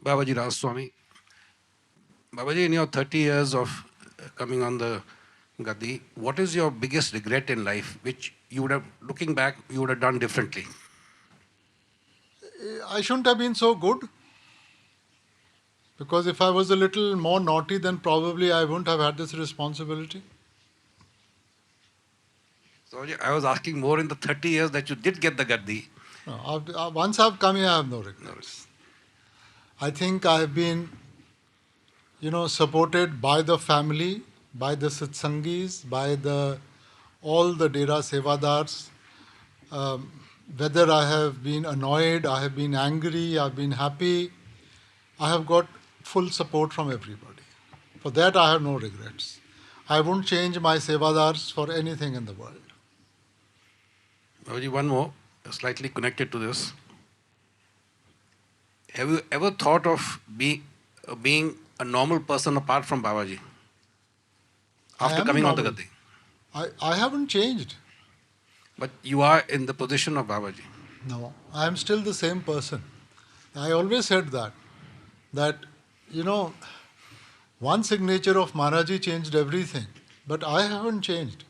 Babaji Ramaswamy. Babaji, in your 30 years of coming on the Gadi, what is your biggest regret in life, which you would have, looking back, you would have done differently? I shouldn't have been so good, because if I was a little more naughty, then probably I wouldn't have had this responsibility. So I was asking more in the 30 years that you did get the Gadi. No, once I've come here, I have no No. regrets. I think I have been, supported by the family, by the satsangis, by all the Dera Sevadars. Um, Whether I have been annoyed, I have been angry, I've been happy, I have got full support from everybody. For that, I have no regrets. I won't change my Sevadars for anything in the world. Babaji, one more, slightly connected to this. Have you ever thought of being a normal person apart from Babaji I after am coming on the normal. Gadi? I haven't changed. But you are in the position of Babaji. No, I am still the same person. I always said that, you know, one signature of Maharaji changed everything, but I haven't changed.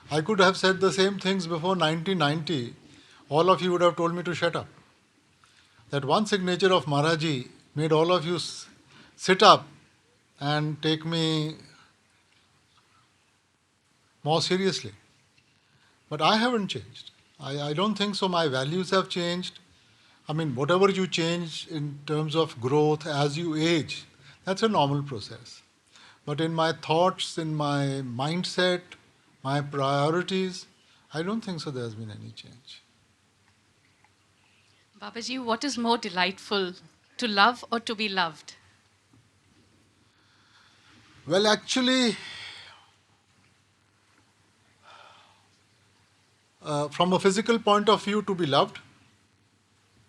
I could have said the same things before 1990. All of you would have told me to shut up. That one signature of Maharaji made all of you sit up and take me more seriously. But I haven't changed. I don't think so. My values have changed. I mean, whatever you change in terms of growth as you age, that's a normal process. But in my thoughts, in my mindset, my priorities, I don't think so there's been any change. Babaji, what is more delightful, to love or to be loved? Well, actually, from a physical point of view, to be loved,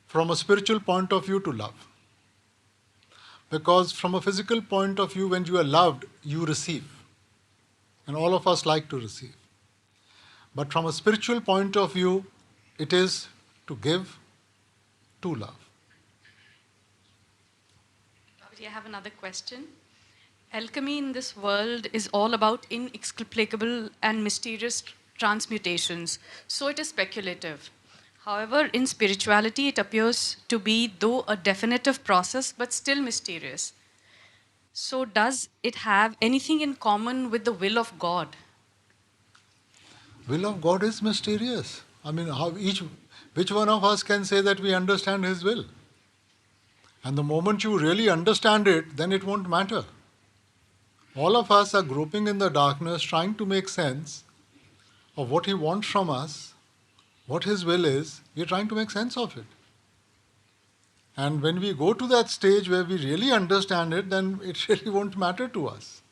from a spiritual point of view, to love. Because from a physical point of view, when you are loved, you receive. And all of us like to receive. But from a spiritual point of view, it is to give, to love. Babaji, I have another question. Alchemy in this world is all about inexplicable and mysterious transmutations, so it is speculative. However, in spirituality, it appears to be, though a definitive process, but still mysterious. So, does it have anything in common with the will of God? Will of God is mysterious. I mean, which one of us can say that we understand His will? And the moment you really understand it, then it won't matter. All of us are groping in the darkness, trying to make sense of what He wants from us, what His will is. We're trying to make sense of it. And when we go to that stage where we really understand it, then it really won't matter to us.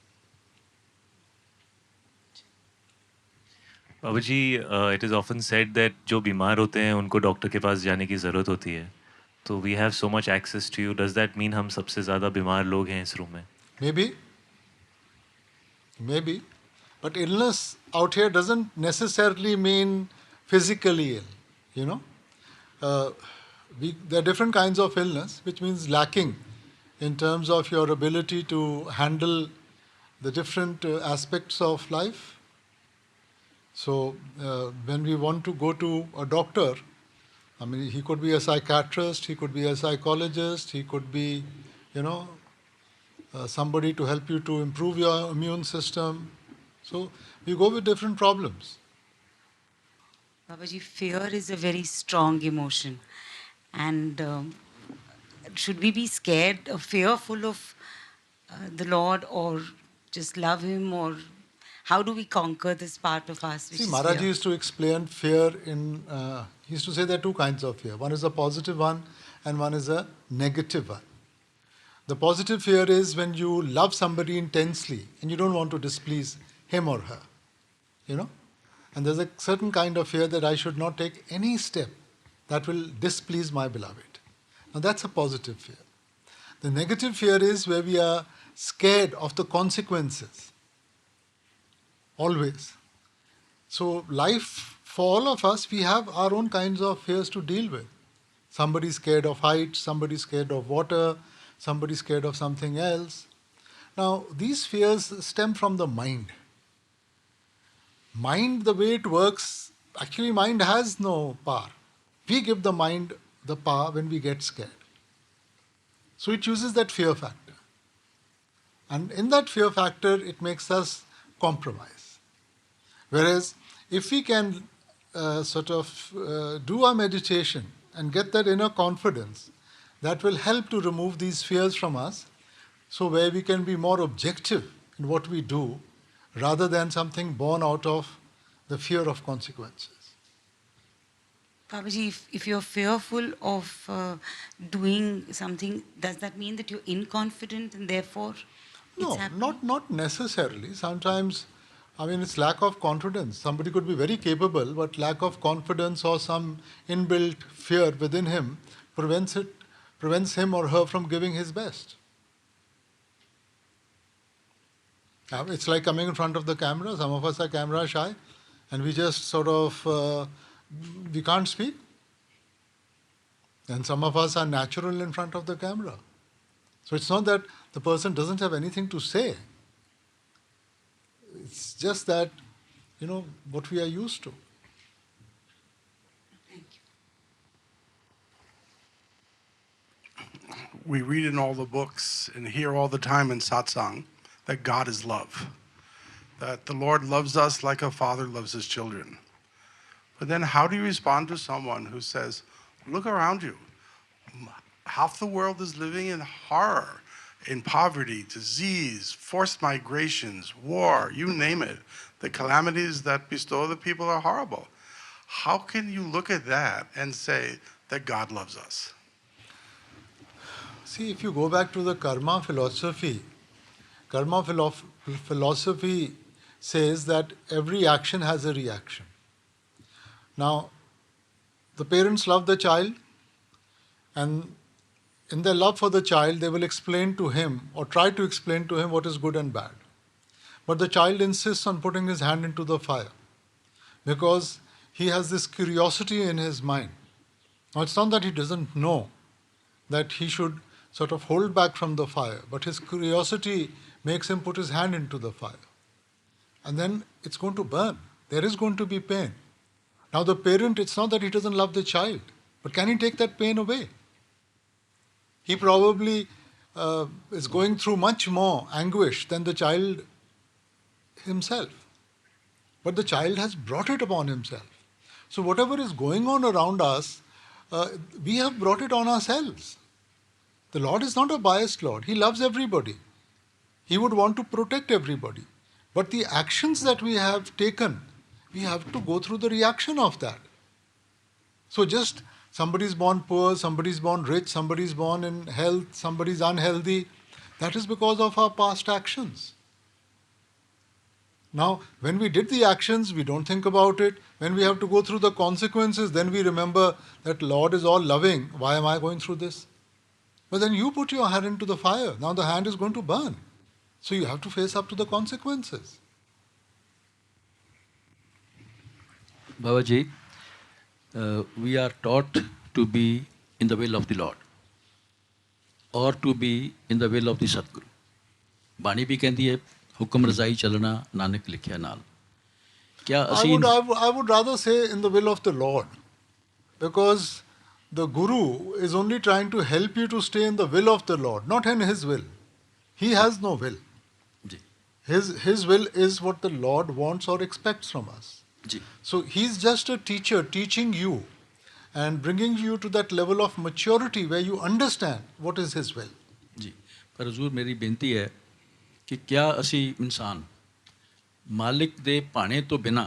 Babu ji, it is often said that जो बीमार होते हैं उनको doctor के पास जाने की ज़रूरत होती है. तो we have so much access to you. Does that mean हम सबसे ज़्यादा बीमार लोग हैं इस रूम में? Maybe. But illness out here doesn't necessarily mean physically ill, you know. There are different kinds of illness, which means lacking in terms of your ability to handle the different aspects of life. So when we want to go to a doctor, I mean, he could be a psychiatrist, he could be a psychologist, he could be, somebody to help you to improve your immune system. So we go with different problems. Babaji, fear is a very strong emotion. And should we be scared or fearful of the Lord, or just love Him, or how do we conquer this part of us? Which See, is Maharaj fear? used to explain fear he used to say there are two kinds of fear. One is a positive one and one is a negative one. The positive fear is when you love somebody intensely and you don't want to displease him or her, And there's a certain kind of fear that I should not take any step that will displease my beloved. Now that's a positive fear. The negative fear is where we are scared of the consequences. Always. So life, for all of us, we have our own kinds of fears to deal with. Somebody's scared of heights, somebody's scared of water, somebody scared of something else. Now, these fears stem from the mind. Mind, the way it works, actually mind has no power. We give the mind the power when we get scared. So it uses that fear factor. And in that fear factor, it makes us compromise. Whereas if we can do our meditation and get that inner confidence, that will help to remove these fears from us, so where we can be more objective in what we do rather than something born out of the fear of consequences. Babaji, if you're fearful of doing something, does that mean that you're inconfident and therefore No, it's happening? not necessarily. Sometimes, it's lack of confidence. Somebody could be very capable, but lack of confidence or some inbuilt fear within him prevents him or her from giving his best. It's like coming in front of the camera. Some of us are camera shy, and we just we can't speak. And some of us are natural in front of the camera. So it's not that the person doesn't have anything to say. It's just that, what we are used to. We read in all the books and hear all the time in satsang that God is love, that the Lord loves us like a father loves his children. But then how do you respond to someone who says, look around you, half the world is living in horror, in poverty, disease, forced migrations, war, you name it. The calamities that bestow the people are horrible. How can you look at that and say that God loves us? See, if you go back to the karma philosophy says that every action has a reaction. Now, the parents love the child, and in their love for the child, they will explain to him or try to explain to him what is good and bad. But the child insists on putting his hand into the fire because he has this curiosity in his mind. Now, it's not that he doesn't know that he should hold back from the fire, but his curiosity makes him put his hand into the fire. And then it's going to burn. There is going to be pain. Now, the parent, it's not that he doesn't love the child, but can he take that pain away? He probably is going through much more anguish than the child himself. But the child has brought it upon himself. So whatever is going on around us, we have brought it on ourselves. The Lord is not a biased Lord. He loves everybody. He would want to protect everybody. But the actions that we have taken, we have to go through the reaction of that. So just somebody is born poor, somebody is born rich, somebody is born in health, somebody is unhealthy. That is because of our past actions. Now, when we did the actions, we don't think about it. When we have to go through the consequences, then we remember that Lord is all loving. Why am I going through this? But then you put your hand into the fire. Now the hand is going to burn. So you have to face up to the consequences. Babaji, we are taught to be in the will of the Lord or to be in the will of the Sadguru. ਬਾਣੀ ਵੀ ਕਹਿੰਦੀ ਹੈ ਹੁਕਮ ਰਜ਼ਾਈ ਚੱਲਣਾ ਨਾਨਕ ਲਿਖਿਆ ਨਾਲ क्या ਅਸੀਂ I would rather say in the will of the Lord, because the Guru is only trying to help you to stay in the will of the Lord, not in his will. He has no will. Ji His will is what the Lord wants or expects from us. Ji So he's just a teacher teaching you and bringing you to that level of maturity where you understand what is his will. जी पर ਹਜ਼ੂਰ ਮੇਰੀ ਬੇਨਤੀ ਹੈ ਕਿ क्या ਅਸੀਂ ਇਨਸਾਨ ਮਾਲਿਕ ਦੇ ਭਾਣੇ ਤੋਂ ਬਿਨਾ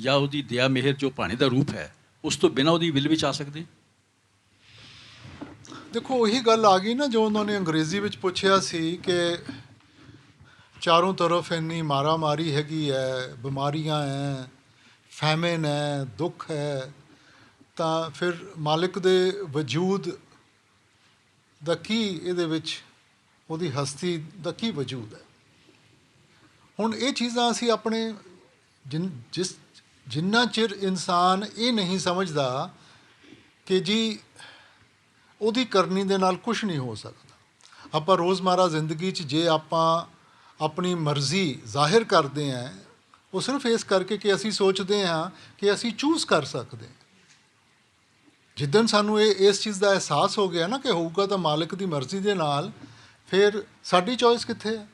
ਜਾਂ ਉਹਦੀ ਦਇਆ ਮਿਹਰ ਜੋ ਭਾਣੇ ਦਾ ਰੂਪ ਹੈ ਉਸ ਤੋਂ ਬਿਨਾ ਉਹਦੀ ਵਿਲ ਵਿੱਚ ਆ ਸਕਦੇ ਦੇਖੋ ਉਹੀ ਗੱਲ ਆ ਗਈ ਨਾ ਜੋ ਉਹਨਾਂ ਨੇ ਅੰਗਰੇਜ਼ੀ ਵਿੱਚ ਪੁੱਛਿਆ ਸੀ ਕਿ ਚਾਰੋਂ ਤਰਫ ਇੰਨੀ ਮਾਰਾਮਾਰੀ ਹੈਗੀ ਹੈ, ਬਿਮਾਰੀਆਂ ਹੈ, ਫੈਮਿਨ ਹੈ, ਦੁੱਖ ਹੈ, ਤਾਂ ਫਿਰ ਮਾਲਿਕ ਦੇ ਵਜੂਦ ਦਾ ਕੀ ਇਹਦੇ ਵਿੱਚ ਉਹਦੀ ਹਸਤੀ ਦਾ ਕੀ ਵਜੂਦ ਹੈ? ਹੁਣ ਇਹ ਚੀਜ਼ਾਂ ਅਸੀਂ ਆਪਣੇ ਜਿੰਨਾ ਚਿਰ ਇਨਸਾਨ ਇਹ ਨਹੀਂ ਸਮਝਦਾ ਕਿ ਜੀ ਉਹਦੀ ਕਰਨੀ ਦੇ ਨਾਲ ਕੁਝ ਨਹੀਂ ਹੋ ਸਕਦਾ, ਆਪਾਂ ਰੋਜ਼ਮਰਾ ਜ਼ਿੰਦਗੀ 'ਚ ਜੇ ਆਪਾਂ ਆਪਣੀ ਮਰਜ਼ੀ ਜ਼ਾਹਿਰ ਕਰਦੇ ਹਾਂ, ਉਹ ਸਿਰਫ ਇਸ ਕਰਕੇ ਕਿ ਅਸੀਂ ਸੋਚਦੇ ਹਾਂ ਕਿ ਅਸੀਂ ਚੂਜ਼ ਕਰ ਸਕਦੇ ਹਾਂ। ਜਿੱਦਣ ਸਾਨੂੰ ਇਸ ਚੀਜ਼ ਦਾ ਅਹਿਸਾਸ ਹੋ ਗਿਆ ਨਾ ਕਿ ਹੋਊਗਾ ਤਾਂ ਮਾਲਕ ਦੀ ਮਰਜ਼ੀ ਦੇ ਨਾਲ, ਫਿਰ ਸਾਡੀ ਚੋਇਸ ਕਿੱਥੇ ਹੈ?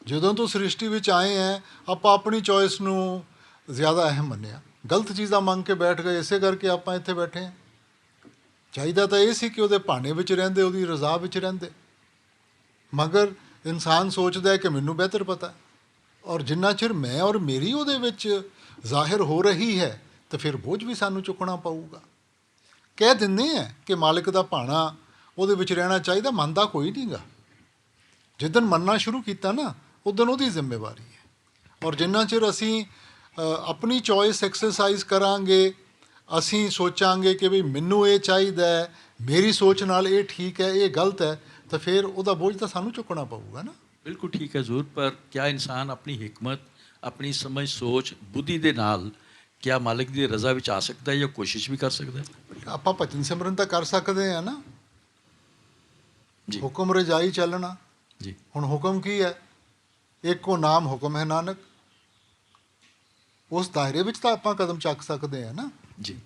ਜਦੋਂ ਤੋਂ ਸ੍ਰਿਸ਼ਟੀ ਵਿੱਚ ਆਏ ਹੈ ਆਪਾਂ ਆਪਣੀ ਚੋਇਸ ਨੂੰ ਜ਼ਿਆਦਾ ਅਹਿਮ ਮੰਨਿਆ, ਗਲਤ ਚੀਜ਼ਾਂ ਮੰਗ ਕੇ ਬੈਠ ਗਏ, ਇਸੇ ਕਰਕੇ ਆਪਾਂ ਇੱਥੇ ਬੈਠੇ ਹਾਂ। ਚਾਹੀਦਾ ਤਾਂ ਇਹ ਸੀ ਕਿ ਉਹਦੇ ਭਾਣੇ ਵਿੱਚ ਰਹਿੰਦੇ, ਉਹਦੀ ਰਜ਼ਾ ਵਿੱਚ ਰਹਿੰਦੇ, ਮਗਰ ਇਨਸਾਨ ਸੋਚਦਾ ਹੈ ਕਿ ਮੈਨੂੰ ਬਿਹਤਰ ਪਤਾ, ਔਰ ਜਿੰਨਾ ਚਿਰ ਮੈਂ ਔਰ ਮੇਰੀ ਉਹਦੇ ਵਿੱਚ ਜ਼ਾਹਿਰ ਹੋ ਰਹੀ ਹੈ ਤਾਂ ਫਿਰ ਬੋਝ ਵੀ ਸਾਨੂੰ ਚੁੱਕਣਾ ਪਊਗਾ। ਕਹਿ ਦਿੰਦੇ ਆ ਕਿ ਮਾਲਿਕ ਦਾ ਭਾਣਾ ਉਹਦੇ ਵਿੱਚ ਰਹਿਣਾ ਚਾਹੀਦਾ, ਮੰਨਦਾ ਕੋਈ ਨਹੀਂ ਗਾ। ਜਿੱਦਣ ਮੰਨਣਾ ਸ਼ੁਰੂ ਕੀਤਾ ਨਾ, ਉਦੋਂ ਉਹਦੀ ਜ਼ਿੰਮੇਵਾਰੀ ਹੈ। ਔਰ ਜਿੰਨਾ ਚਿਰ ਅਸੀਂ ਆਪਣੀ ਚੋਇਸ ਐਕਸਰਸਾਈਜ਼ ਕਰਾਂਗੇ, ਅਸੀਂ ਸੋਚਾਂਗੇ ਕਿ ਵੀ ਮੈਨੂੰ ਇਹ ਚਾਹੀਦਾ ਹੈ, ਮੇਰੀ ਸੋਚ ਨਾਲ ਇਹ ਠੀਕ ਹੈ, ਇਹ ਗਲਤ ਹੈ, ਤਾਂ ਫਿਰ ਉਹਦਾ ਬੋਝ ਤਾਂ ਸਾਨੂੰ ਚੁੱਕਣਾ ਪਊਗਾ ਨਾ। ਬਿਲਕੁਲ ਠੀਕ ਹੈ ਜ਼ਰੂਰ, ਪਰ ਕਿਆ ਇਨਸਾਨ ਆਪਣੀ ਹਿਕਮਤ, ਆਪਣੀ ਸਮਝ, ਸੋਚ, ਬੁੱਧੀ ਦੇ ਨਾਲ ਕਿਆ ਮਾਲਿਕ ਦੀ ਰਜ਼ਾ ਵਿੱਚ ਆ ਸਕਦਾ ਹੈ ਜਾਂ ਕੋਸ਼ਿਸ਼ ਵੀ ਕਰ ਸਕਦਾ ਹੈ? ਆਪਾਂ ਭਜਨ ਸਿਮਰਨ ਤਾਂ ਕਰ ਸਕਦੇ ਹਾਂ ਨਾ, ਜੀ ਹੁਕਮ ਰਜਾਈ ਚੱਲਣਾ। ਜੀ ਹੁਣ ਹੁਕਮ ਕੀ ਹੈ? ਇੱਕੋ ਨਾਮ ਹੁਕਮ ਹੈ ਨਾਨਕ। ਉਸ ਦਾਇਰੇ ਵਿੱਚ ਤਾਂ ਆਪਾਂ ਕਦਮ ਚੱਕ ਸਕਦੇ ਹਾਂ ਨਾ। ਜੀ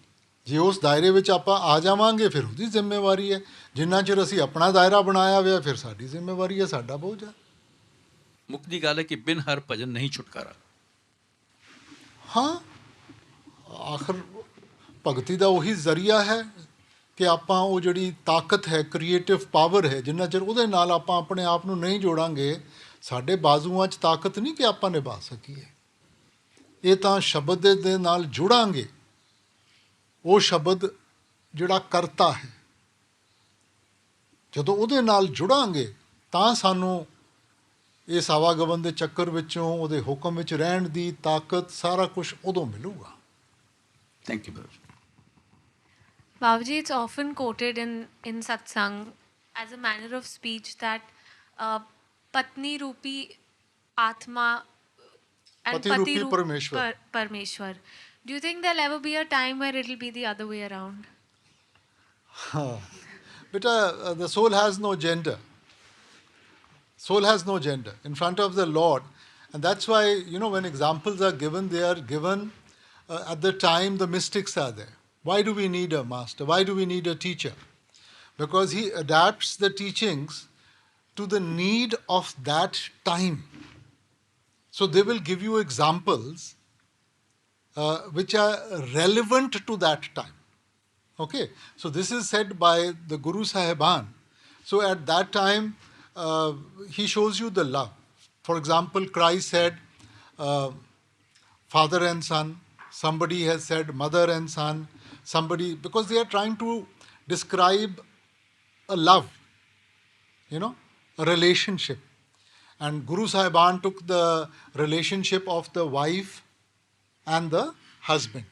ਜੇ ਉਸ ਦਾਇਰੇ ਵਿੱਚ ਆਪਾਂ ਆ ਜਾਵਾਂਗੇ ਫਿਰ ਉਹਦੀ ਜ਼ਿੰਮੇਵਾਰੀ ਹੈ। ਜਿੰਨਾ ਚਿਰ ਅਸੀਂ ਆਪਣਾ ਦਾਇਰਾ ਬਣਾਇਆ ਹੋਇਆ ਫਿਰ ਸਾਡੀ ਜ਼ਿੰਮੇਵਾਰੀ ਹੈ, ਸਾਡਾ ਬੋਝ ਹੈ। ਮੁੱਖ ਦੀ ਗੱਲ ਹੈ ਕਿ ਬਿਨ ਹਰ ਭਜਨ ਨਹੀਂ ਛੁਟਕਾਰਾ। ਹਾਂ, ਆਖਰ ਭਗਤੀ ਦਾ ਉਹੀ ਜ਼ਰੀਆ ਹੈ ਕਿ ਆਪਾਂ ਉਹ ਜਿਹੜੀ ਤਾਕਤ ਹੈ, ਕ੍ਰੀਏਟਿਵ ਪਾਵਰ ਹੈ, ਜਿੰਨਾ ਚਿਰ ਉਹਦੇ ਨਾਲ ਆਪਾਂ ਆਪਣੇ ਆਪ ਨੂੰ ਨਹੀਂ ਜੋੜਾਂਗੇ, ਸਾਡੇ ਬਾਜ਼ੂਆਂ 'ਚ ਤਾਕਤ ਨਹੀਂ ਕਿ ਆਪਾਂ ਨਿਭਾ ਸਕੀਏ। ਇਹ ਤਾਂ ਸ਼ਬਦ ਦੇ ਨਾਲ ਜੁੜਾਂਗੇ, ਉਹ ਸ਼ਬਦ ਜਿਹੜਾ ਕਰਤਾ ਹੈ, ਜਦੋਂ ਉਹਦੇ ਨਾਲ ਜੁੜਾਂਗੇ ਤਾਂ ਸਾਨੂੰ ਇਸ ਆਵਾਗਮਨ ਦੇ ਚੱਕਰ ਵਿੱਚੋਂ ਉਹਦੇ ਹੁਕਮ ਵਿੱਚ ਰਹਿਣ ਦੀ ਤਾਕਤ, ਸਾਰਾ ਕੁਝ ਉਦੋਂ ਮਿਲੂਗਾ। Thank you brother. Babaji, it's often quoted in satsang as a manner of speech that patni rupi atma and Pati rupi rup- Parameshwar. Parameshwar. Do you think there'll ever be a time where it'll be the other way around? Beta, the soul has no gender. Soul has no gender in front of the Lord. And that's why, when examples are given, they are given at the time the mystics are there. Why do we need a master? Why do we need a teacher? Because he adapts the teachings to the need of that time. So they will give you examples which are relevant to that time. Okay? So this is said by the Guru Sahiban. So at that time, he shows you the love. For example, Christ said, father and son. Somebody has said mother and son. Somebody, because they are trying to describe a love, a relationship. And Guru Sahiban took the relationship of the wife and the husband.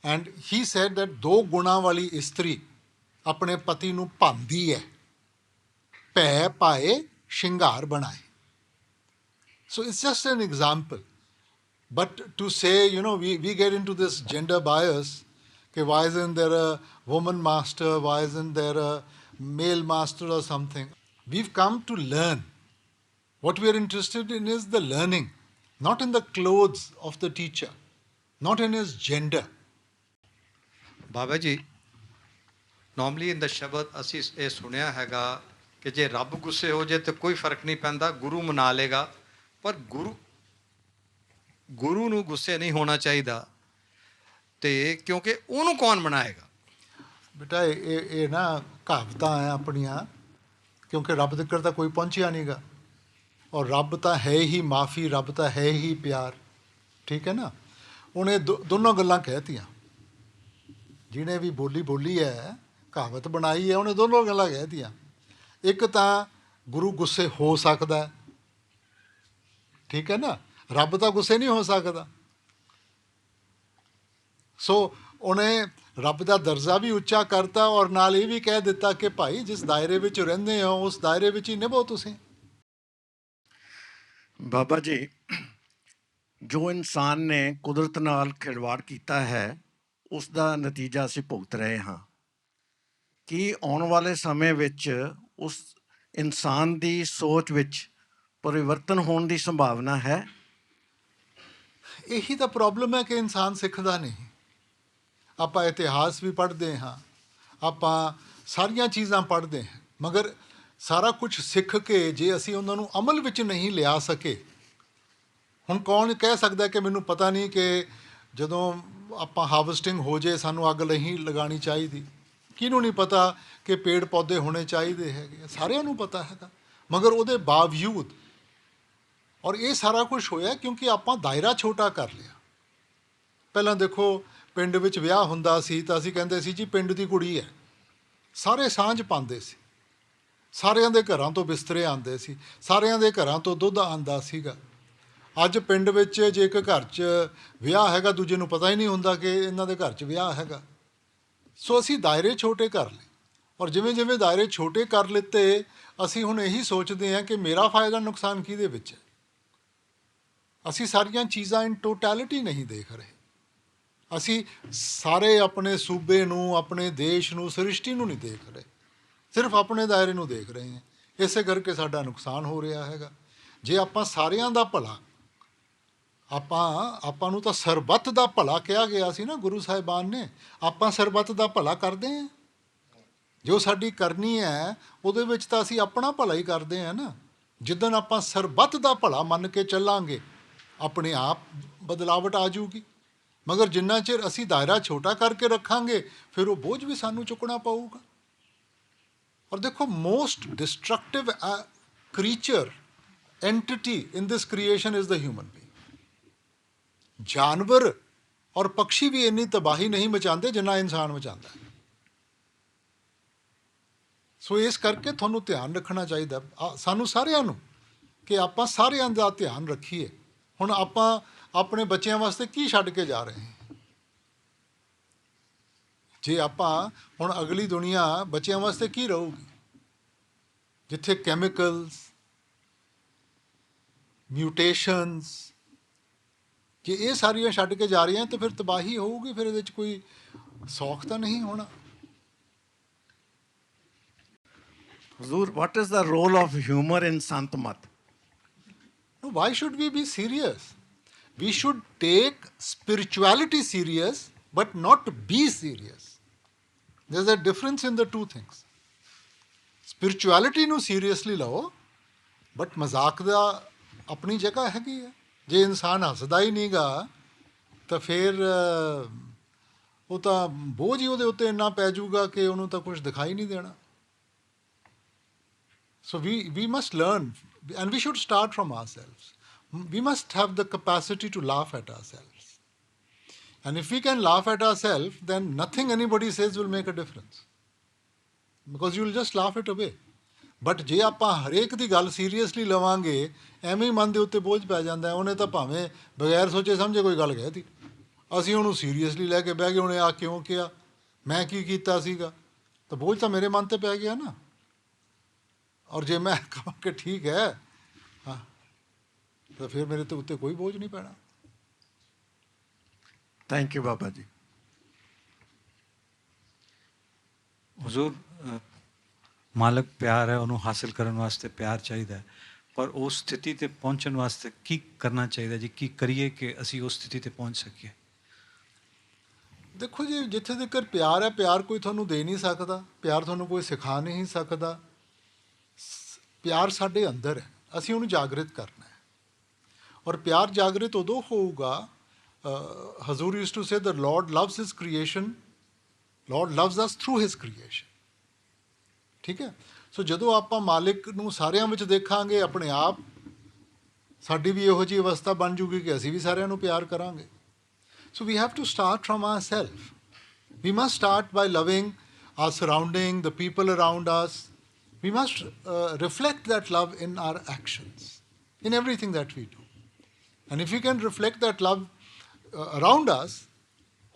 And he said that ਦੋ ਗੁਣਾ ਵਾਲੀ ਇਸਤਰੀ ਆਪਣੇ ਪਤੀ ਨੂੰ ਭਾਂਦੀ ਹੈ, ਭੈ ਪਾਏ ਸ਼ਿੰਗਾਰ ਬਣਾਏ. So it's just an example. But to say, we get into this gender bias, okay, why isn't there a woman master, why isn't there a male master or something? We've come to learn. What we are interested in is the learning, not in the clothes of the teacher, not in his gender. Baba ji, normally ਇਨ ਦਾ ਸ਼ਬਦ ਅਸੀਂ ਇਹ ਸੁਣਿਆ ਹੈਗਾ ਕਿ ਜੇ ਰੱਬ ਗੁੱਸੇ ਹੋ ਜਾਏ ਤਾਂ ਕੋਈ ਫਰਕ ਨਹੀਂ ਪੈਂਦਾ, ਗੁਰੂ ਮਨਾ ਲੇਗਾ। ਪਰ ਗੁਰੂ ਨੂੰ ਗੁੱਸੇ ਨਹੀਂ ਹੋਣਾ ਚਾਹੀਦਾ, ਤੇ ਕਿਉਂਕਿ ਉਹਨੂੰ ਕੌਣ ਮਨਾਏਗਾ? ਬੇਟਾ ਇਹ ਨਾ ਕਹਾਵਤਾਂ ਆ ਆਪਣੀਆਂ, ਕਿਉਂਕਿ ਰੱਬ ਤੱਕ ਤਾਂ ਕੋਈ ਪਹੁੰਚਿਆ ਨਹੀਂਗਾ, ਔਰ ਰੱਬ ਤਾਂ ਹੈ ਹੀ ਮਾਫੀ, ਰੱਬ ਤਾਂ ਹੈ ਹੀ ਪਿਆਰ। ਠੀਕ ਹੈ ਨਾ? ਉਹਨੇ ਦੋਨੋਂ ਗੱਲਾਂ ਕਹਿਤੀਆਂ। ਜਿਹਨੇ ਵੀ ਬੋਲੀ ਹੈ, ਕਹਾਵਤ ਬਣਾਈ ਹੈ, ਉਹਨੇ ਦੋਨੋਂ ਗੱਲਾਂ ਕਹਿਤੀਆਂ। ਇੱਕ ਤਾਂ ਗੁਰੂ ਗੁੱਸੇ ਹੋ ਸਕਦਾ, ਠੀਕ ਹੈ ਨਾ, ਰੱਬ ਤਾਂ ਗੁੱਸੇ ਨਹੀਂ ਹੋ ਸਕਦਾ। ਸੋ ਉਹਨੇ ਰੱਬ ਦਾ ਦਰਜਾ ਵੀ ਉੱਚਾ ਕਰਤਾ, ਔਰ ਨਾਲ ਇਹ ਵੀ ਕਹਿ ਦਿੱਤਾ ਕਿ ਭਾਈ ਜਿਸ ਦਾਇਰੇ ਵਿੱਚ ਰਹਿੰਦੇ ਹੋ ਉਸ ਦਾਇਰੇ ਵਿੱਚ ਹੀ ਨਿਭੋ ਤੁਸੀਂ। ਬਾਬਾ ਜੀ, ਜੋ ਇਨਸਾਨ ਨੇ ਕੁਦਰਤ ਨਾਲ ਖਿਲਵਾੜ ਕੀਤਾ ਹੈ ਉਸ ਦਾ ਨਤੀਜਾ ਅਸੀਂ ਭੁਗਤ ਰਹੇ ਹਾਂ। ਕੀ ਆਉਣ ਵਾਲੇ ਸਮੇਂ ਵਿੱਚ ਉਸ ਇਨਸਾਨ ਦੀ ਸੋਚ ਵਿੱਚ ਪਰਿਵਰਤਨ ਹੋਣ ਦੀ ਸੰਭਾਵਨਾ ਹੈ? ਇਹੀ ਤਾਂ ਪ੍ਰੋਬਲਮ ਹੈ ਕਿ ਇਨਸਾਨ ਸਿੱਖਦਾ ਨਹੀਂ। ਆਪਾਂ ਇਤਿਹਾਸ ਵੀ ਪੜ੍ਹਦੇ ਹਾਂ, ਆਪਾਂ ਸਾਰੀਆਂ ਚੀਜ਼ਾਂ ਪੜ੍ਹਦੇ ਹਾਂ, ਮਗਰ ਸਾਰਾ ਕੁਝ ਸਿੱਖ ਕੇ ਜੇ ਅਸੀਂ ਉਹਨਾਂ ਨੂੰ ਅਮਲ ਵਿੱਚ ਨਹੀਂ ਲਿਆ ਸਕੇ, ਹੁਣ ਕੌਣ ਕਹਿ ਸਕਦਾ ਕਿ ਮੈਨੂੰ ਪਤਾ ਨਹੀਂ ਕਿ ਜਦੋਂ ਆਪਾਂ ਹਾਰਵੈਸਟਿੰਗ ਹੋ ਜੇ ਸਾਨੂੰ ਅੱਗ ਨਹੀਂ ਲਗਾਉਣੀ ਚਾਹੀਦੀ? ਕਿਹਨੂੰ ਨਹੀਂ ਪਤਾ ਕਿ ਪੇੜ ਪੌਦੇ ਹੋਣੇ ਚਾਹੀਦੇ ਹੈਗੇ? ਸਾਰਿਆਂ ਨੂੰ ਪਤਾ ਹੈਗਾ, ਮਗਰ ਉਹਦੇ ਬਾਵਜੂਦ, ਔਰ ਇਹ ਸਾਰਾ ਕੁਝ ਹੋਇਆ ਕਿਉਂਕਿ ਆਪਾਂ ਦਾਇਰਾ ਛੋਟਾ ਕਰ ਲਿਆ। ਪਹਿਲਾਂ ਦੇਖੋ ਪਿੰਡ ਵਿੱਚ ਵਿਆਹ ਹੁੰਦਾ ਸੀ ਤਾਂ ਅਸੀਂ ਕਹਿੰਦੇ ਸੀ ਜੀ ਪਿੰਡ ਦੀ ਕੁੜੀ ਹੈ, ਸਾਰੇ ਸਾਂਝ ਪਾਉਂਦੇ ਸੀ, ਸਾਰਿਆਂ ਦੇ ਘਰਾਂ ਤੋਂ ਬਿਸਤਰੇ ਆਉਂਦੇ ਸੀ, ਸਾਰਿਆਂ ਦੇ ਘਰਾਂ ਤੋਂ ਦੁੱਧ ਆਉਂਦਾ ਸੀਗਾ। ਅੱਜ ਪਿੰਡ ਵਿੱਚ ਜੇ ਇੱਕ ਘਰ 'ਚ ਵਿਆਹ ਹੈਗਾ, ਦੂਜੇ ਨੂੰ ਪਤਾ ਹੀ ਨਹੀਂ ਹੁੰਦਾ ਕਿ ਇਹਨਾਂ ਦੇ ਘਰ 'ਚ ਵਿਆਹ ਹੈਗਾ। ਸੋ ਅਸੀਂ ਦਾਇਰੇ ਛੋਟੇ ਕਰ ਲਏ, ਔਰ ਜਿਵੇਂ ਜਿਵੇਂ ਦਾਇਰੇ ਛੋਟੇ ਕਰ ਲਿੱਤੇ, ਅਸੀਂ ਹੁਣ ਇਹੀ ਸੋਚਦੇ ਹਾਂ ਕਿ ਮੇਰਾ ਫਾਇਦਾ ਨੁਕਸਾਨ ਕਿਹਦੇ ਵਿੱਚ ਹੈ। ਅਸੀਂ ਸਾਰੀਆਂ ਚੀਜ਼ਾਂ ਇਨ ਟੋਟੈਲਿਟੀ ਨਹੀਂ ਦੇਖ ਰਹੇ। ਅਸੀਂ ਸਾਰੇ ਆਪਣੇ ਸੂਬੇ ਨੂੰ, ਆਪਣੇ ਦੇਸ਼ ਨੂੰ, ਸ੍ਰਿਸ਼ਟੀ ਨੂੰ ਨਹੀਂ ਦੇਖ ਰਹੇ, ਸਿਰਫ ਆਪਣੇ ਦਾਇਰੇ ਨੂੰ ਦੇਖ ਰਹੇ ਹਾਂ। ਇਸੇ ਕਰਕੇ ਸਾਡਾ ਨੁਕਸਾਨ ਹੋ ਰਿਹਾ ਹੈਗਾ। ਜੇ ਆਪਾਂ ਸਾਰਿਆਂ ਦਾ ਭਲਾ, ਆਪਾਂ ਨੂੰ ਤਾਂ ਸਰਬੱਤ ਦਾ ਭਲਾ ਕਿਹਾ ਗਿਆ ਸੀ ਨਾ ਗੁਰੂ ਸਾਹਿਬਾਨ ਨੇ, ਆਪਾਂ ਸਰਬੱਤ ਦਾ ਭਲਾ ਕਰਦੇ ਹਾਂ। ਜੋ ਸਾਡੀ ਕਰਨੀ ਹੈ ਉਹਦੇ ਵਿੱਚ ਤਾਂ ਅਸੀਂ ਆਪਣਾ ਭਲਾ ਹੀ ਕਰਦੇ ਹਾਂ ਨਾ। ਜਿੱਦਣ ਆਪਾਂ ਸਰਬੱਤ ਦਾ ਭਲਾ ਮੰਨ ਕੇ ਚੱਲਾਂਗੇ, ਆਪਣੇ ਆਪ ਬਦਲਾਵਟ ਆ ਜਾਊਗੀ। ਮਗਰ ਜਿੰਨਾ ਚਿਰ ਅਸੀਂ ਦਾਇਰਾ ਛੋਟਾ ਕਰਕੇ ਰੱਖਾਂਗੇ, ਫਿਰ ਉਹ ਬੋਝ ਵੀ ਸਾਨੂੰ ਚੁੱਕਣਾ ਪਊਗਾ। ਔਰ ਦੇਖੋ, most destructive creature, entity in this creation is the human being. ਜਾਨਵਰ ਔਰ ਪੰਛੀ ਵੀ ਇੰਨੀ ਤਬਾਹੀ ਨਹੀਂ ਮਚਾਉਂਦੇ ਜਿੰਨਾ ਇਨਸਾਨ ਮਚਾਉਂਦਾ ਹੈ। ਸੋ ਇਸ ਕਰਕੇ ਤੁਹਾਨੂੰ ਧਿਆਨ ਰੱਖਣਾ ਚਾਹੀਦਾ ਸਾਨੂੰ ਸਾਰਿਆਂ ਨੂੰ, ਕਿ ਆਪਾਂ ਸਾਰਿਆਂ ਦਾ ਧਿਆਨ ਰੱਖੀਏ। ਹੁਣ ਆਪਾਂ ਆਪਣੇ ਬੱਚਿਆਂ ਵਾਸਤੇ ਕੀ ਛੱਡ ਕੇ ਜਾ ਰਹੇ ਹਾਂ? ਜੇ ਆਪਾਂ ਹੁਣ ਅਗਲੀ ਦੁਨੀਆ ਬੱਚਿਆਂ ਵਾਸਤੇ ਕੀ ਰਹੂਗੀ, ਜਿੱਥੇ ਕੈਮੀਕਲਸ, ਮਿਊਟੇਸ਼ਨਸ, ਜੇ ਇਹ ਸਾਰੀਆਂ ਛੱਡ ਕੇ ਜਾ ਰਹੀਆਂ ਤਾਂ ਫਿਰ ਤਬਾਹੀ ਹੋਊਗੀ। ਫਿਰ ਇਹਦੇ 'ਚ ਕੋਈ ਸੌਖ ਤਾਂ ਨਹੀਂ ਹੋਣਾ। Huzur, what is the role of humor in Sant Mat? Why should we be serious? We should take spirituality serious, but not be serious. There's a difference in the two things. Spirituality ਨੂੰ seriously ਲਓ, but ਮਜ਼ਾਕ ਦਾ ਆਪਣੀ ਜਗ੍ਹਾ ਹੈਗੀ ਹੈ। ਜੇ ਇਨਸਾਨ ਹੱਸਦਾ ਹੀ ਨਹੀਂਗਾ ਤਾਂ ਫਿਰ ਉਹ ਤਾਂ ਬੋਝ ਹੀ ਉਹਦੇ ਉੱਤੇ ਇੰਨਾ ਪੈ ਜਾਊਗਾ ਕਿ ਉਹਨੂੰ ਤਾਂ ਕੁਝ ਦਿਖਾਈ ਨਹੀਂ ਦੇਣਾ। So we must learn, and we should start from ourselves. We must have the capacity to laugh at ourselves. And if we can laugh at ourselves, then nothing anybody says will make a difference. Because you will just laugh it away. But ਜੇ ਆਪਾਂ ਹਰੇਕ ਦੀ ਗੱਲ seriously ਲਵਾਂਗੇ, ਐਵੇਂ ਹੀ ਮਨ ਦੇ ਉੱਤੇ ਬੋਝ ਪੈ ਜਾਂਦਾ ਹੈ। ਉਹਨੇ ਤਾਂ ਭਾਵੇਂ ਬਗੈਰ ਸੋਚੇ ਸਮਝੇ ਕੋਈ ਗੱਲ ਕਹਿ ਦਿੱਤੀ, ਅਸੀਂ ਉਹਨੂੰ ਸੀਰੀਅਸਲੀ ਲੈ ਕੇ ਬਹਿ ਗਏ, ਉਹਨੇ ਆ ਕਿਉਂ ਕਿਹਾ, ਮੈਂ ਕੀ ਕੀਤਾ ਸੀਗਾ, ਤਾਂ ਬੋਝ ਤਾਂ ਮੇਰੇ ਮਨ 'ਤੇ ਪੈ ਗਿਆ ਨਾ। ਔਰ ਜੇ ਮੈਂ ਕਹਾਂ ਕਿ ਠੀਕ ਹੈ, ਹਾਂ, ਤਾਂ ਫਿਰ ਮੇਰੇ ਤੇ ਉੱਤੇ ਕੋਈ ਬੋਝ ਨਹੀਂ ਪੈਣਾ। Thank you Baba ji. ਹੁਜ਼ੂਰ, ਮਾਲਕ ਪਿਆਰ ਹੈ, ਉਹਨੂੰ ਹਾਸਿਲ ਕਰਨ ਵਾਸਤੇ ਪਿਆਰ ਚਾਹੀਦਾ ਹੈ, ਪਰ ਉਸ ਸਥਿਤੀ ਤੇ ਪਹੁੰਚਣ ਵਾਸਤੇ ਕੀ ਕਰਨਾ ਚਾਹੀਦਾ ਜੀ? ਕੀ ਕਰੀਏ ਕਿ ਅਸੀਂ ਉਸ ਸਥਿਤੀ ਤੇ ਪਹੁੰਚ ਸਕੀਏ? ਦੇਖੋ ਜੀ, ਜਿੱਥੇ ਤੱਕ ਪਿਆਰ ਹੈ, ਪਿਆਰ ਕੋਈ ਤੁਹਾਨੂੰ ਦੇ ਨਹੀਂ ਸਕਦਾ, ਪਿਆਰ ਤੁਹਾਨੂੰ ਕੋਈ ਸਿਖਾ ਨਹੀਂ ਸਕਦਾ। ਪਿਆਰ ਸਾਡੇ ਅੰਦਰ ਹੈ, ਅਸੀਂ ਉਹਨੂੰ ਜਾਗਰਿਤ ਕਰਨਾ ਹੈ। ਔਰ ਪਿਆਰ ਜਾਗਰਿਤ ਉਦੋਂ ਹੋਊਗਾ, ਹਜ਼ੂਰ used to say the lord loves his creation, lord loves us through his creation. ਠੀਕ ਹੈ। ਸੋ ਜਦੋਂ ਆਪਾਂ ਮਾਲਿਕ ਨੂੰ ਸਾਰਿਆਂ ਵਿੱਚ ਦੇਖਾਂਗੇ, ਆਪਣੇ ਆਪ ਸਾਡੀ ਵੀ ਇਹੋ ਜਿਹੀ ਅਵਸਥਾ ਬਣ ਜੂਗੀ ਕਿ ਅਸੀਂ ਵੀ ਸਾਰਿਆਂ ਨੂੰ ਪਿਆਰ ਕਰਾਂਗੇ। So we have to start from our self. We must start by loving our surrounding, the people around us. We must reflect that love in our actions, in everything that we do. And if you can reflect that love around us,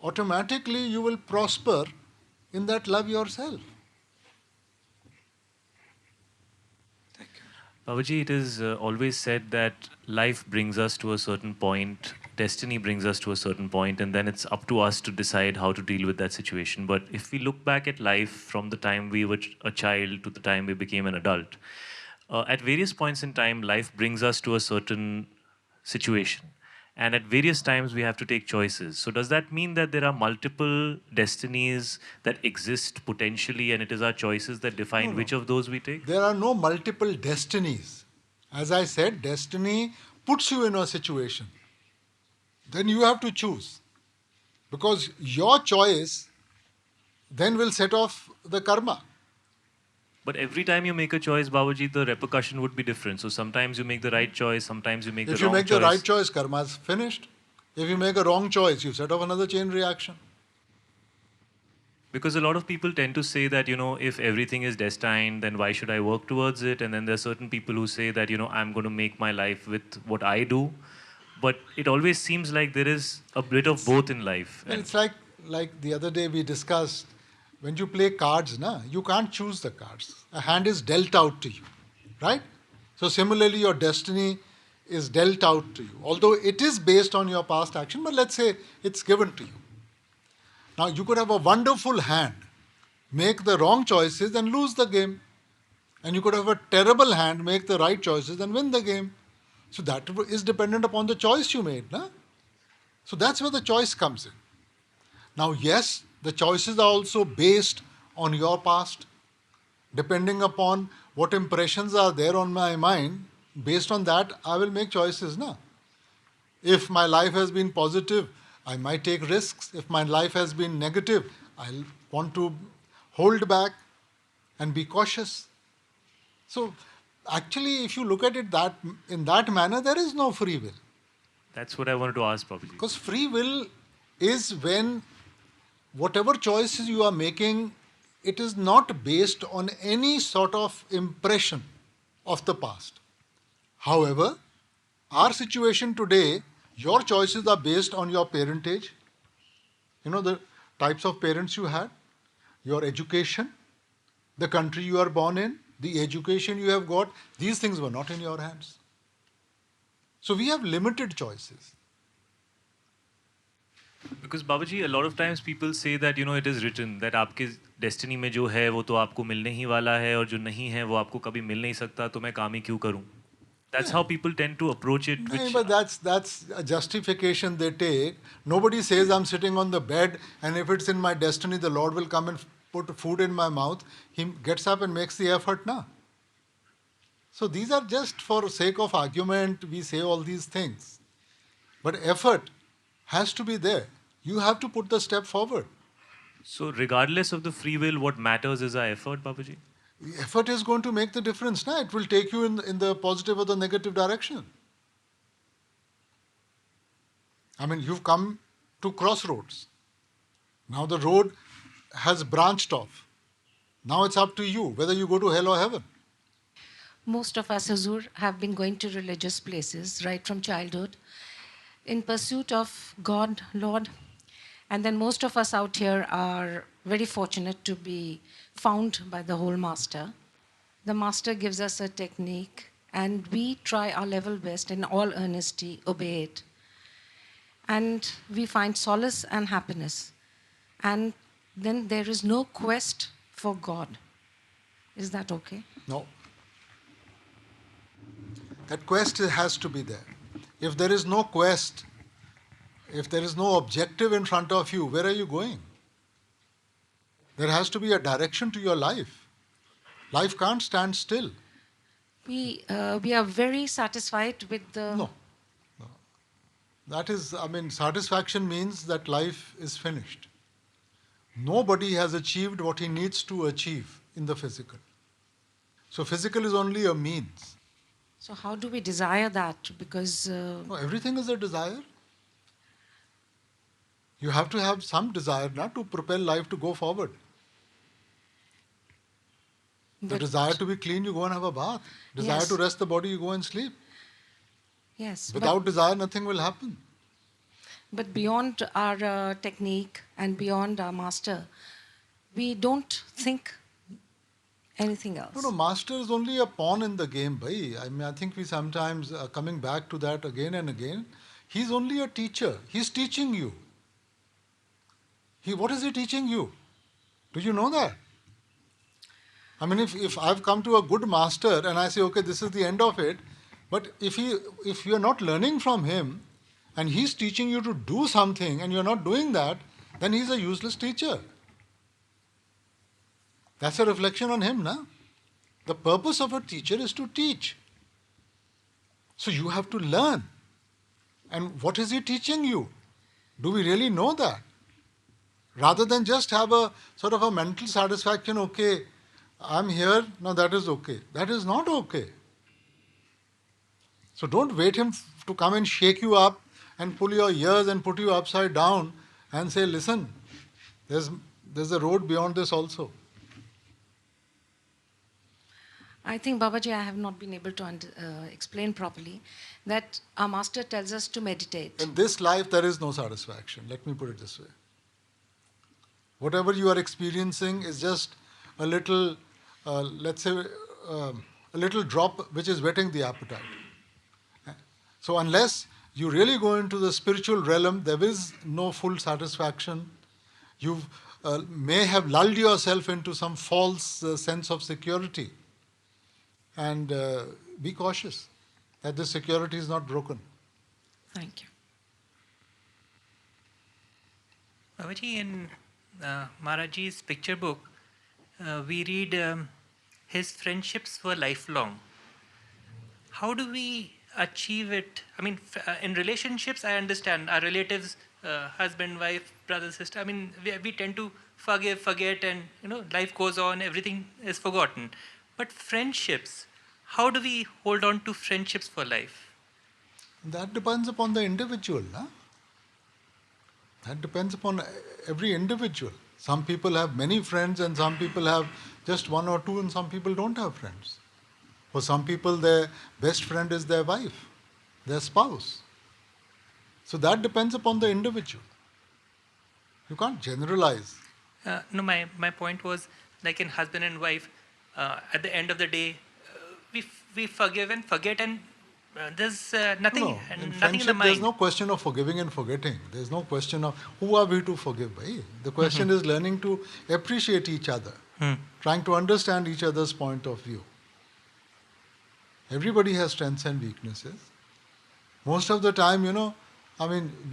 automatically you will prosper in that love yourself. Babaji, it is always said that life brings us to a certain point, destiny brings us to a certain point, and then it's up to us to decide how to deal with that situation. But if we look back at life from the time we were a child to the time we became an adult, at various points in time, life brings us to a certain situation. And at various times, we have to take choices. So, does that mean that there are multiple destinies that exist potentially, and it is our choices that define which of those we take? There are no multiple destinies. As I said, destiny puts you in a situation. Then you have to choose. Because your choice then will set off the karma. But every time you make a choice, Babaji, the repercussion would be different. So sometimes you make the right choice, sometimes you make the wrong choice. If you make the right choice, karma is finished. If you make a wrong choice, you set off another chain reaction. Because a lot of people tend to say that, if everything is destined, then why should I work towards it? And then there are certain people who say that, I'm going to make my life with what I do. But it always seems like there is a bit of both in life. And it's like the other day we discussed, when you play cards, you can't choose the cards. A hand is dealt out to you, right? So similarly, your destiny is dealt out to you. Although it is based on your past action, but let's say it's given to you. Now, you could have a wonderful hand, make the wrong choices and lose the game. And you could have a terrible hand, make the right choices and win the game. So that is dependent upon the choice you made. So that's where the choice comes in. Now, yes, the choices are also based on your past. Depending upon what impressions are there on my mind, based on that, I will make choices. If my life has been positive, I might take risks. If my life has been negative, I'll want to hold back and be cautious. So, actually, if you look at it in that manner, there is no free will. That's what I wanted to ask, Babaji. Because free will is when whatever choices you are making, it is not based on any sort of impression of the past. However, our situation today, your choices are based on your parentage. The types of parents you had, your education, the country you are born in, the education you have got, these things were not in your hands. So we have limited choices. Because Babaji, a lot of times people say that, it is written that आपके destiny में जो है वो तो आपको मिलने ही वाला है और जो नहीं है वो आपको कभी मिल नहीं सकता तो मैं काम ही क्यों करूं? That's how people tend to approach it. No, but that's a justification they take. Nobody says I'm sitting on the bed and if it's in my destiny, the Lord will come and put food in my mouth. He gets up and makes the effort now. So these are just for sake of argument, we say all these things. But effort has to be there. You have to put the step forward. So regardless of the free will, what matters is our effort, Babaji? The effort is going to make the difference. It will take you in the positive or the negative direction. I mean, you've come to crossroads. Now the road has branched off. Now it's up to you whether you go to hell or heaven. Most of us, Hazur, have been going to religious places right from childhood in pursuit of God, Lord. And then most of us out here are very fortunate to be found by the whole Master. The Master gives us a technique and we try our level best in all earnesty, obey it. And we find solace and happiness. And then there is no quest for God. Is that okay? No. That quest has to be there. If there is no quest, if there is no objective in front of you, where are you going? There has to be a direction to your life. Life can't stand still. We are very satisfied with the... No. That is, satisfaction means that life is finished. Nobody has achieved what he needs to achieve in the physical. So physical is only a means. So how do we desire that? Because... No, everything is a desire. You have to have some desire not to propel life to go forward. The desire to be clean, you go and have a bath. Desire to rest the body, you go and sleep. Yes. Without desire, nothing will happen. But beyond our technique and beyond our master, we don't think anything else. No, master is only a pawn in the game, bhai. I think we sometimes are coming back to that again and again. He's only a teacher. He's teaching you. What is he teaching you? Do you know that? I mean, if I've come to a good master and I say, okay, this is the end of it, but if you're not learning from him and he's teaching you to do something and you're not doing that, then he's a useless teacher. That's a reflection on him, na? The purpose of a teacher is to teach. So you have to learn. And what is he teaching you? Do we really know that? Rather than just have a sort of a mental satisfaction, okay, I'm here, now that is okay. That is not okay. So don't wait him to come and shake you up and pull your ears and put you upside down and say, listen, there's a road beyond this also. I think, Babaji, I have not been able to explain properly that our master tells us to meditate. In this life, there is no satisfaction. Let me put it this way. Whatever you are experiencing is just a little, let's say, a little drop which is whetting the appetite. So unless you really go into the spiritual realm, there is no full satisfaction. You may have lulled yourself into some false sense of security. And be cautious that this security is not broken. Thank you. Babaji, in Maharaji's picture book, we read his friendships were lifelong. How do we achieve it? I mean, in relationships, I understand our relatives, husband, wife, brother, sister. I mean, we tend to forgive, forget, and life goes on. Everything is forgotten. But friendships, how do we hold on to friendships for life? That depends upon the individual. Huh? That depends upon every individual. Some people have many friends and some people have just one or two, and some people don't have friends. For some people, their best friend is their wife, their spouse. So that depends upon the individual. You can't generalize. No, my point was, like in husband and wife, at the end of the day, we forgive and forget, and there's nothing, No, and in nothing in the friendship, mind. there's no question of forgiving and forgetting. There's no question of who are we to forgive. Bhai? The question is learning to appreciate each other, trying to understand each other's point of view. Everybody has strengths and weaknesses. Most of the time,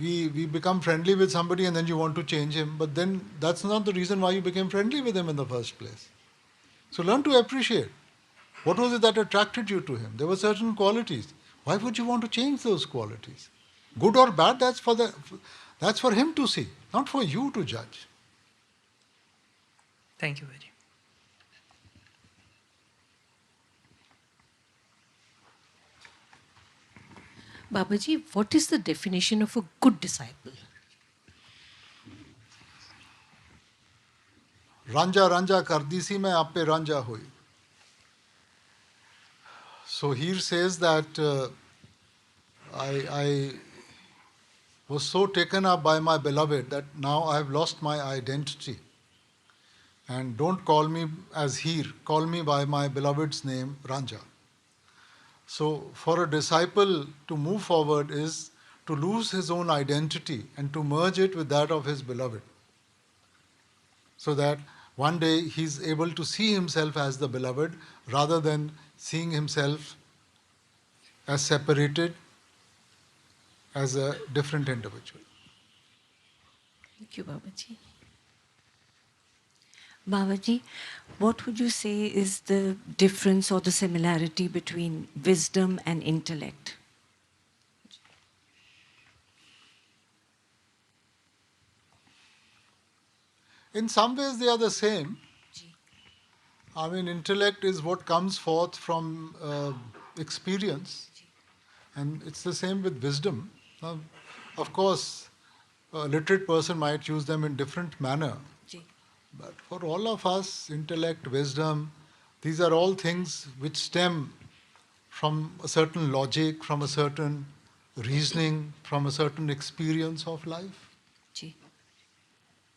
we become friendly with somebody and then you want to change him, but then that's not the reason why you became friendly with him in the first place. So learn to appreciate. What was it that attracted you to him? There were certain qualities. Why would you want to change those qualities? Good or bad, that's for him to see, not for you to judge. Thank you, Babaji. Babaji, what is the definition of a good disciple? Ranja Ranja Kardisi mein aap pe Ranja hui. So here says that I was so taken up by my beloved that now I have lost my identity. And don't call me as Heer, call me by my beloved's name, Ranja. So for a disciple to move forward is to lose his own identity and to merge it with that of his beloved. So that one day he's able to see himself as the beloved rather than seeing himself as separated, as a different individual. Thank you, Babaji. Babaji, what would you say is the difference or the similarity between wisdom and intellect? In some ways they are the same. I mean, intellect is what comes forth from experience, and it's the same with wisdom. Of course, a literate person might use them in different manner. But for all of us, intellect, wisdom, these are all things which stem from a certain logic, from a certain reasoning, from a certain experience of life.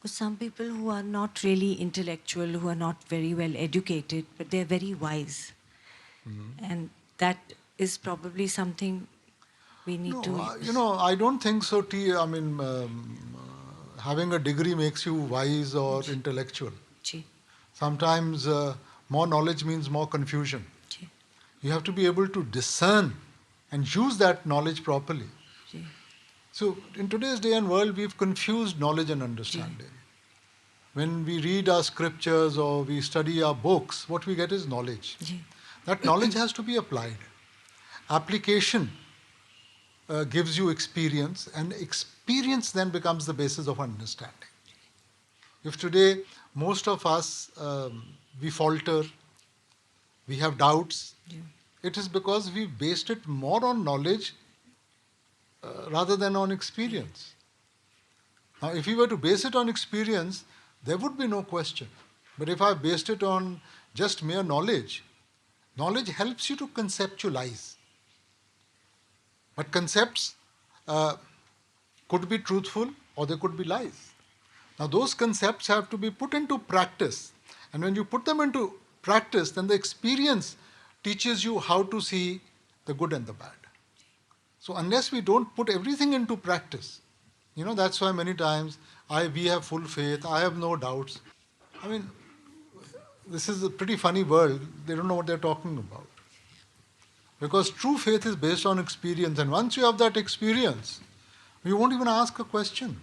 For some people who are not really intellectual, who are not very well educated, but they're very wise. And that is probably something we need to... I don't think so. Having a degree makes you wise or intellectual. Sometimes more knowledge means more confusion. You have to be able to discern and use that knowledge properly. So in today's day and world, we've confused knowledge and understanding. When we read our scriptures or we study our books, what we get is knowledge. That knowledge has to be applied. Application gives you experience, and experience then becomes the basis of understanding. If today most of us, we falter, we have doubts, it is because we based it more on knowledge rather than on experience. Now, if we were to base it on experience, there would be no question. But if I based it on just mere knowledge, knowledge helps you to conceptualize. But concepts could be truthful or they could be lies. Now, those concepts have to be put into practice. And when you put them into practice, then the experience teaches you how to see the good and the bad. So unless we don't put everything into practice, that's why many times we have full faith, I have no doubts. I mean, this is a pretty funny world. They don't know what they're talking about. Because true faith is based on experience. And once you have that experience, you won't even ask a question.